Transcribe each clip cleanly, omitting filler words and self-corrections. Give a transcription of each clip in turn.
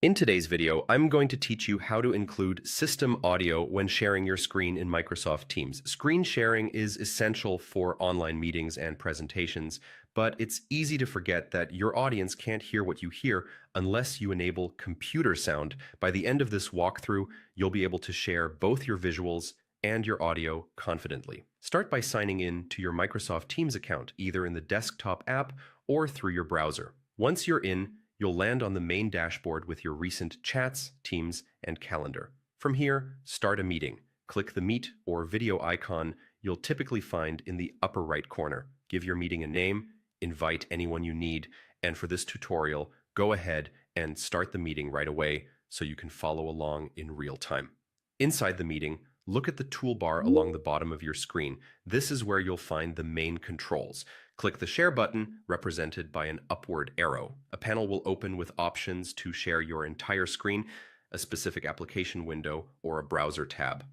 In today's video, I'm going to teach you how to include system audio when sharing your screen in Microsoft Teams. Screen sharing is essential for online meetings and presentations, but it's easy to forget that your audience can't hear what you hear unless you enable computer sound. By the end of this walkthrough, you'll be able to share both your visuals and your audio confidently. Start by signing in to your Microsoft Teams account, either in the desktop app or through your browser. Once you're in, you'll land on the main dashboard with your recent chats, teams, and calendar. From here, start a meeting. Click the Meet or video icon you'll typically find in the upper right corner. Give your meeting a name, invite anyone you need, and for this tutorial, go ahead and start the meeting right away so you can follow along in real time. Inside the meeting, look at the toolbar along the bottom of your screen. This is where you'll find the main controls. Click the Share button, represented by an upward arrow. A panel will open with options to share your entire screen, a specific application window, or a browser tab.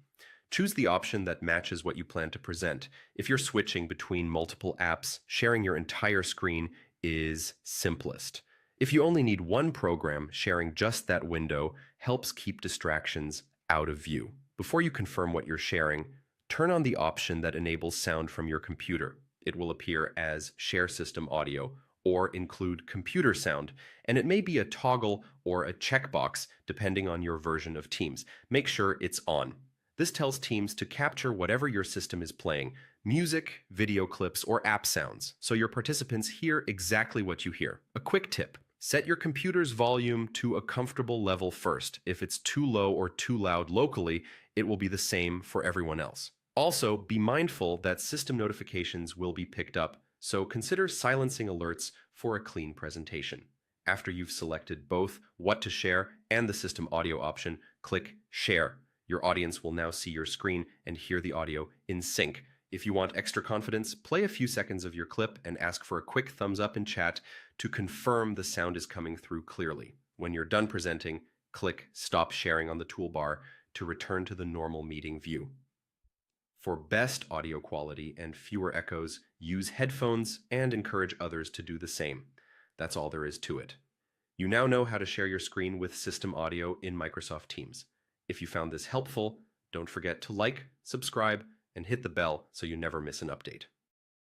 Choose the option that matches what you plan to present. If you're switching between multiple apps, sharing your entire screen is simplest. If you only need one program, sharing just that window helps keep distractions out of view. Before you confirm what you're sharing, turn on the option that enables sound from your computer. It will appear as Share System Audio or include computer sound, and it may be a toggle or a checkbox depending on your version of Teams. Make sure it's on. This tells Teams to capture whatever your system is playing, music, video clips, or app sounds, so your participants hear exactly what you hear. A quick tip: set your computer's volume to a comfortable level first. If it's too low or too loud locally, it will be the same for everyone else. Also, be mindful that system notifications will be picked up, so consider silencing alerts for a clean presentation. After you've selected both what to share and the system audio option, click Share. Your audience will now see your screen and hear the audio in sync. If you want extra confidence, play a few seconds of your clip and ask for a quick thumbs up in chat to confirm the sound is coming through clearly. When you're done presenting, click Stop Sharing on the toolbar to return to the normal meeting view. For best audio quality and fewer echoes, use headphones and encourage others to do the same. That's all there is to it. You now know how to share your screen with system audio in Microsoft Teams. If you found this helpful, don't forget to like, subscribe, and hit the bell so you never miss an update.